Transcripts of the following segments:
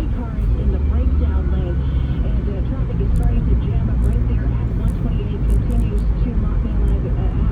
three cars in the breakdown lane. And traffic is starting to jam up right there at 128. Continues to Montana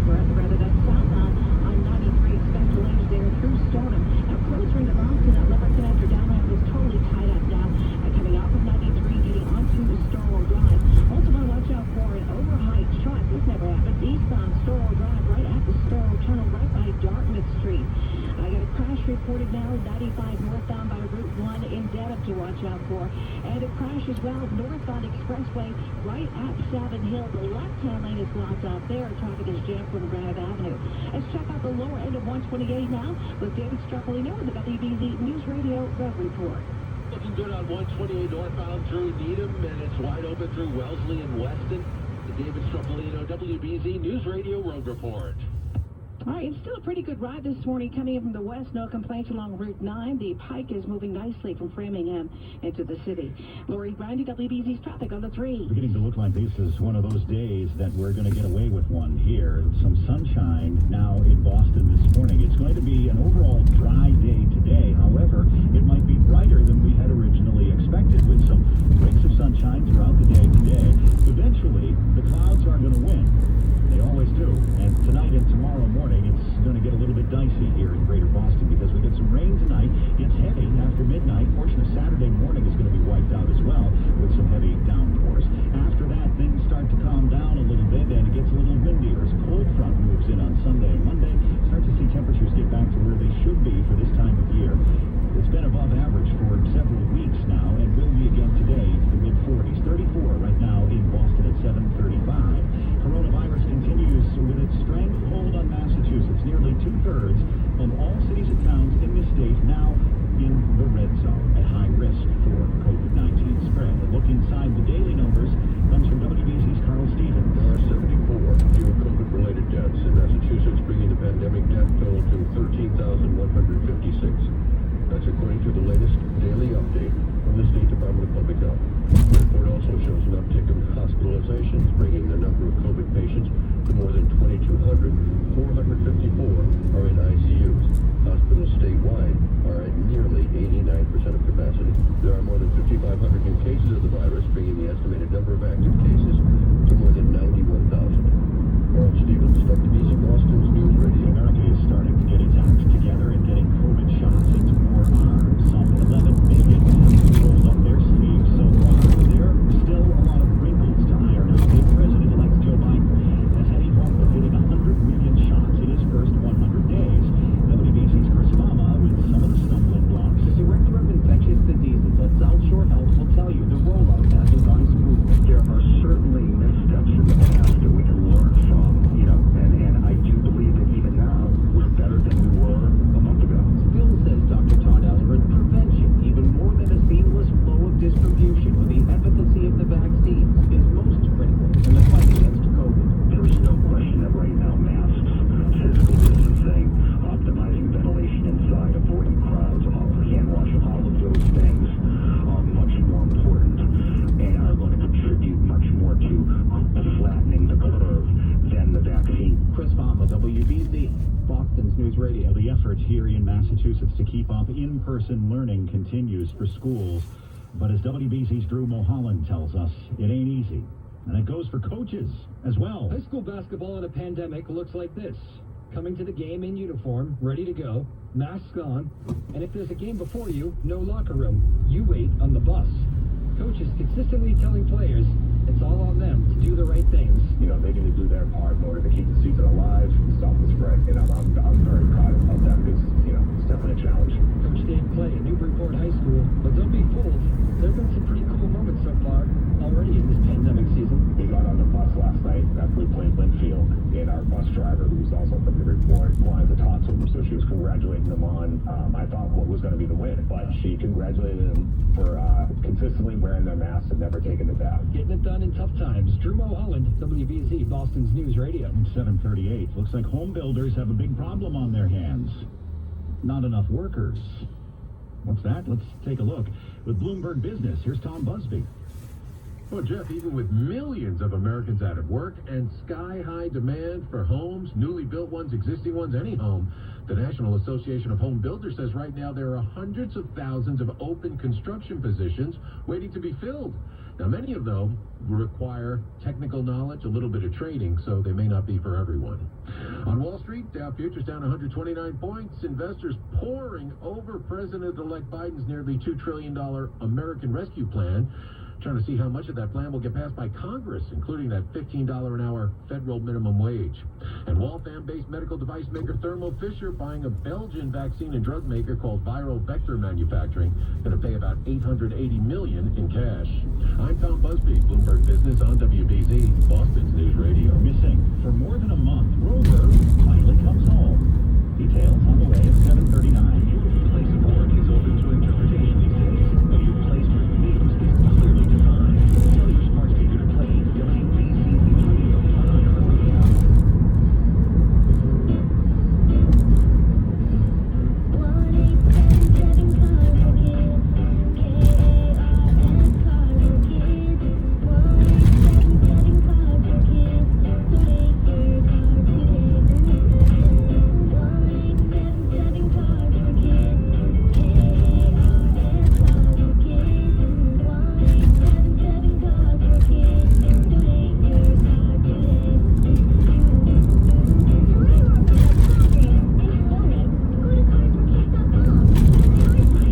rather that's southbound on 93. Expect delays there through Stoneham. Now closer into Boston, that Lever Connector downramp is totally tied up now. Coming off of 93, getting onto the Storwell Drive. Also want to watch out for an overheight truck. This never happened. Eastbound Storwell Drive, right at the Storwell Tunnel, right by Dartmouth Street. I got a crash reported now, 95 northbound by Route 1 in Dedham to watch out for. And a crash as well, northbound expressway, right at Savin Hill. The left-hand lane is blocked out there. Traffic is jammed from Granite Avenue. Let's check out the lower end of 128 now with David Strupolino with the WBZ News Radio Road Report. Looking good on 128 northbound through Needham, and it's wide open through Wellesley and Weston. The David Strupolino, WBZ News Radio Road Report. All right, it's still a pretty good ride this morning coming in from the west. No complaints along Route 9. The Pike is moving nicely from Framingham into the city. Lori Brandy, WBZ's traffic on the 3. Beginning to look like this is one of those days that we're going to get away with one here. Some sunshine now in Boston this morning. It's going to be an overall dry day today. However, it might be brighter than we had originally expected with some breaks of sunshine throughout the day today. Eventually, the clouds are going to win. They always do. And tonight and tomorrow morning, it's going to get a little bit dicey here in Greater Boston because we get some rain tonight. It's heavy after midnight. Portion of Saturday morning is going to be wiped out as well with some heavy downpours. After that, things start to calm down a little bit and it gets a little windier as a cold front moves in on Sunday and Monday. Start to see temperatures get back to where they should be for this time of year. It's been above average for several weeks now and will be again today to the mid-40s. 34 right now in Boston at 7:35. Coronavirus continues with its strength hold on Massachusetts. Nearly two-thirds of all cities and towns in the state now in the red zone at high risk for COVID-19 spread. A look inside the daily numbers comes from WBC's Carl Stevens. There are 74 fewer COVID-related deaths in Massachusetts, bringing the pandemic death toll to 13,156. That's according to the latest daily update from the State Department of Public Health. The report also shows an uptick in hospitalizations, bringing the number of COVID patients to more than 2,200. 454 are in ICUs. Hospitals statewide are at nearly 89% of capacity. There are more than 5,500 new cases of the virus, bringing the estimated number of active cases to more than 91,000. Carl Stevens, WBC Boston's News Radio. America is starting to get its act together and getting COVID shots into more arms. Some 11 million have rolled up their sleeves so far. There are still a lot of wrinkles to iron out. The President-elect Joe Biden has had a hope of hitting 100 million shots in his first 100 days. WBC's Chris Mama with some of the stumbling blocks. The Director of Infectious Diseases at South Shore Health will tell you the rollout hasn't gone smoothly. There are certainly missteps in the past that we can learn from, and I do believe that even now we're better than we were a month ago. Still, says Dr. Todd Ellerin, prevention, even more than a seamless flow of distribution with the efficacy of the vaccines, is most critical in the fight against COVID. There's no question that right now masks, physical distancing, optimizing ventilation inside, avoiding crowds, hand washing, all of those things are much more important and are going to contribute much more to flattening the curve than the vaccine. Chris Fama, WBZ, Boston's News Radio. The effort here in Massachusetts to keep up in-person learning continues for schools. But as WBC's Drew Mulholland tells us, it ain't easy. And it goes for coaches as well. High school basketball in a pandemic looks like this. Coming to the game in uniform, ready to go, masks on, and if there's a game before you, no locker room. You wait on the bus. Coaches consistently telling players it's all on them to do the right things. They need to do their part in order to keep the season alive, stop the spread, and I'm very proud of that because, it's definitely a challenge. Coach Dave Clay at Newburyport High School, but don't be fooled. There have been some pretty cool moments so far already in this pandemic season. We got on the bus last night after we played Linfield, and our bus driver, who was also from Newburyport, wanted to talk to him, so she was congratulating them on, I thought, what was going to be the win, but she congratulated them for consistently wearing their masks and never taking it down. Getting it done in tough times. Drew Mulholland, WBZ, Boston's News Radio. 7:38. Looks like home builders have a big problem on their hands. Not enough workers. What's that? Let's take a look. With Bloomberg Business, here's Tom Busby. Well, Jeff, even with millions of Americans out of work and sky-high demand for homes, newly built ones, existing ones, any home, The National Association of Home Builders says right now there are hundreds of thousands of open construction positions waiting to be filled. Now, many of them require technical knowledge, a little bit of trading, so they may not be for everyone. On Wall Street, Dow futures down 129 points. Investors pouring over President-elect Biden's nearly $2 trillion American Rescue Plan, trying to see how much of that plan will get passed by Congress, including that $15 an hour federal minimum wage. And Waltham-based medical device maker Thermo Fisher buying a Belgian vaccine and drug maker called Viral Vector Manufacturing, going to pay about $880 million in cash. I'm Tom Busby, Bloomberg Business on WBZ, Boston's News Radio. Missing for more than a month, Rover finally comes home. Details on the way at 7:39. Place of work is open to interpretation these days, but your place where it means is clearly defined. Tell your smart speaker to play WBZ Radio on iHeartRadio. 1877 Carver Kids, KARS Carver Kids, 1877 Carver Kids, so take your car today. 1877 Carver Kids, KARS Carver Kids, 1877 Carver Kids, so take your car today. To learn more about our program and to donate, go to carsforkids.com. Cars for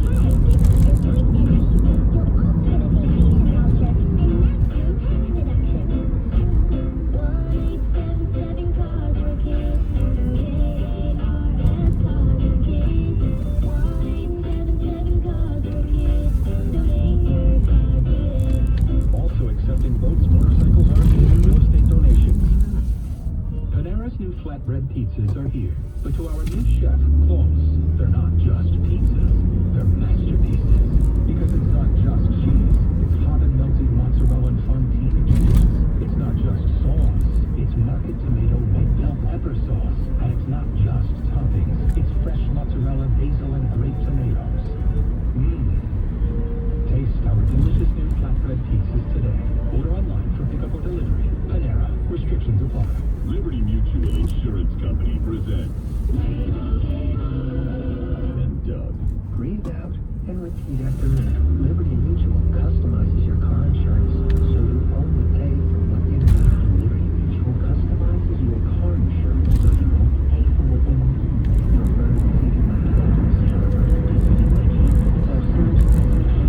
Kids gives us your point energy, your ultimate vacation voucher, and maximum tax deduction. 1877 Carver Kids, KARS Carver Kids, 1877 Carver Kids, donate your car today. Also accepting boats, motorcycles, RVs, and real estate donations. Panera's new flatbread pizzas are here. But to our new chef, Klaus, they're not just pizzas, they're masterpieces. Because it's not just cheese, it's hot and melted mozzarella and fontina cheese. It's not just sauce, it's market tomato red bell pepper sauce. And it's not just toppings, it's fresh mozzarella, basil, and grape tomatoes. Taste our delicious new flatbread pizzas today. Order online for pickup or delivery. Panera. Restrictions apply. Liberty Mutual Insurance Company presents and Doug. Breathe out and repeat after me. Liberty Mutual customizes your car insurance so you only pay for what you need. Liberty Mutual customizes your car insurance so you only pay for what you need. Your bird is even like Douglas, however, is even like you. It's our service that's actually fast.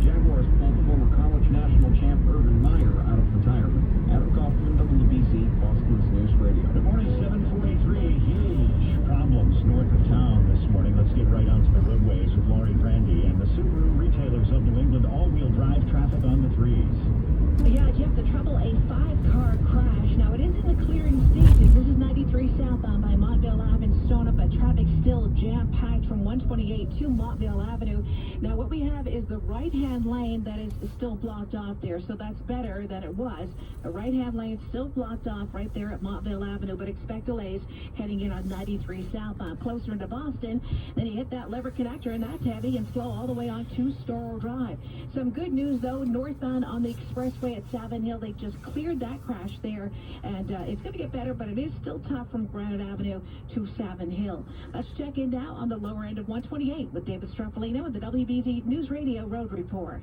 Jaguars pulled former college national champ Urban Meyer out of retirement. Adam Kaufman, WBZ 128 to Montvale Avenue. Now, what we have is the right-hand lane that is still blocked off there, so that's better than it was. The right-hand lane still blocked off right there at Montvale Avenue, but expect delays heading in on 93 southbound. Closer into Boston, then you hit that lever connector, and that's heavy and slow all the way on to Storrow Drive. Some good news, though, northbound on the expressway at Savin Hill. They just cleared that crash there, and it's going to get better, but it is still tough from Granite Avenue to Savin Hill. Let's check in now on the lower end of 128 with David Struffolino and the WBZ News Radio Road Report.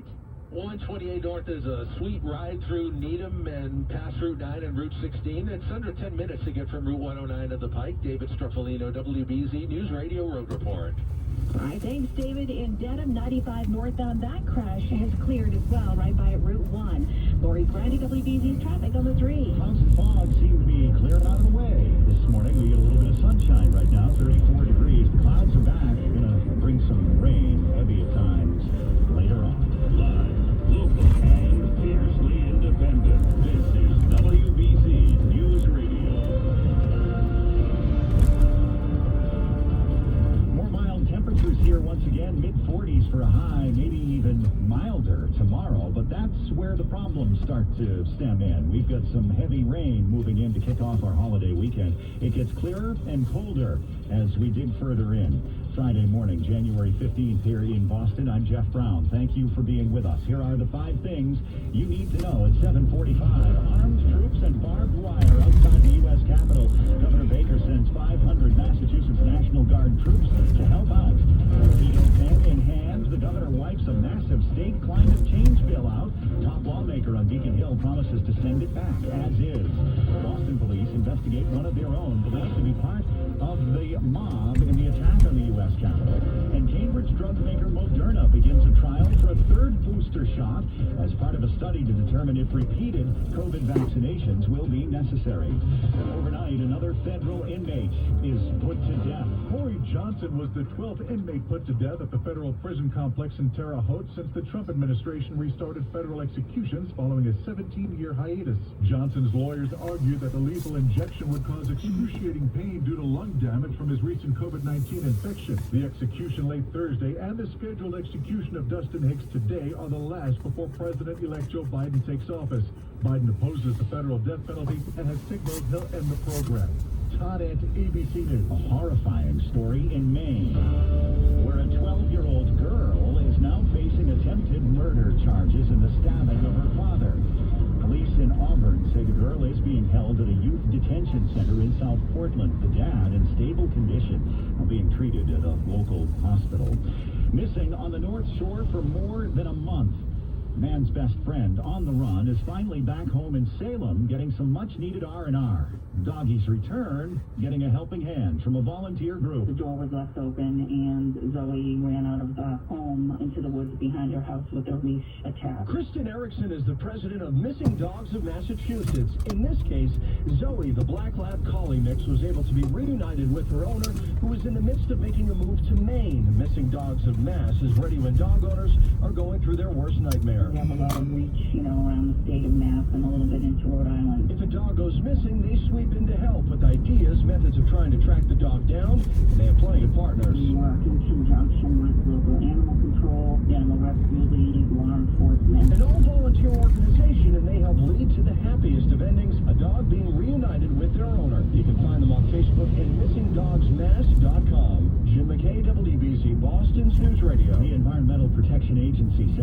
128 north is a sweet ride through Needham and past Route 9 and Route 16. It's under 10 minutes to get from Route 109 to the Pike. David Struffolino, WBZ News Radio Road Report. All right, thanks, David. In Dedham, 95 northbound, that crash has cleared as well, right by Route 1. Lori Brandy, WBZ's traffic on the 3. Clouds and fog seem to be clearing out of the way. This morning we get a little bit of sunshine right now, 34 degrees. The clouds are back. Going to bring some rain, heavy at times, later on. Live, local, and fiercely independent. This is WBZ News Radio. More mild temperatures here once again, mid-40s for a high, maybe even milder tomorrow, but that's where the problems start to stem in. We've got some heavy rain moving in to kick off our holiday weekend. It gets clearer and colder as we dig further in. Friday morning, January 15th here in Boston. I'm Jeff Brown. Thank you for being with us. Here are the 5 things you need to know at 7:45. Armed troops and barbed wire outside the U.S. Capitol. Governor Baker sends 500 Massachusetts National Guard troops to help out. Torpedo pen in hand, the governor wipes a massive state climate change bill out. Top lawmaker on Beacon Hill promises to send it back as is. Boston police investigate one of their own believed to be part of the mob in the attack on the U.S. Capitol. And Cambridge drug maker Moderna begins a trial for a 3rd booster shot as part of a study to determine if repeated COVID vaccinations will be necessary. Overnight, another federal inmate is put to death. Corey Johnson was the 12th inmate put to death at the federal prison complex in Terre Haute since the Trump administration restarted federal executions following a 17-year hiatus. Johnson's lawyers argued that the lethal injection would cause excruciating pain due to lung damage from his recent COVID-19 infection. The execution late Thursday and the scheduled execution of Dustin Hicks today are the last before President-elect Joe Biden takes office. Biden opposes the federal death penalty and has signaled he'll end the program. Todd Ant, ABC News. A horrifying story in Maine, where a 12-year-old girl is now facing attempted murder charges in the stabbing of her father. Police in Auburn say the girl is being held at a youth detention center in South Portland. The dad, in stable condition, being treated at a local hospital. Missing on the North Shore for more than a month. Man's best friend on the run is finally back home in Salem getting some much-needed R&R. Doggy's return getting a helping hand from a volunteer group. The door was left open and Zoe ran out of the home into the woods behind her house with her leash attached. Kristen Erickson is the president of Missing Dogs of Massachusetts. In this case, Zoe, the Black Lab Collie mix, was able to be reunited with her owner, who is in the midst of making a move to Maine. Missing Dogs of Mass is ready when dog owners are going through their worst nightmare. We have a lot of reach, around the state of Mass and a little bit into Rhode Island. If a dog goes missing, they sweep in to help with ideas, methods of trying to track the dog down, and they have plenty of partners. We work in conjunction with local animal control, animal rescue league, law enforcement. An all-volunteer organization, and they help lead to the happiest of endings, a dog being reunited with their owner. You can find them on Facebook and missingdogsmass.com. Jim McKay, WBZ Boston's News Radio. The Environmental Protection Agency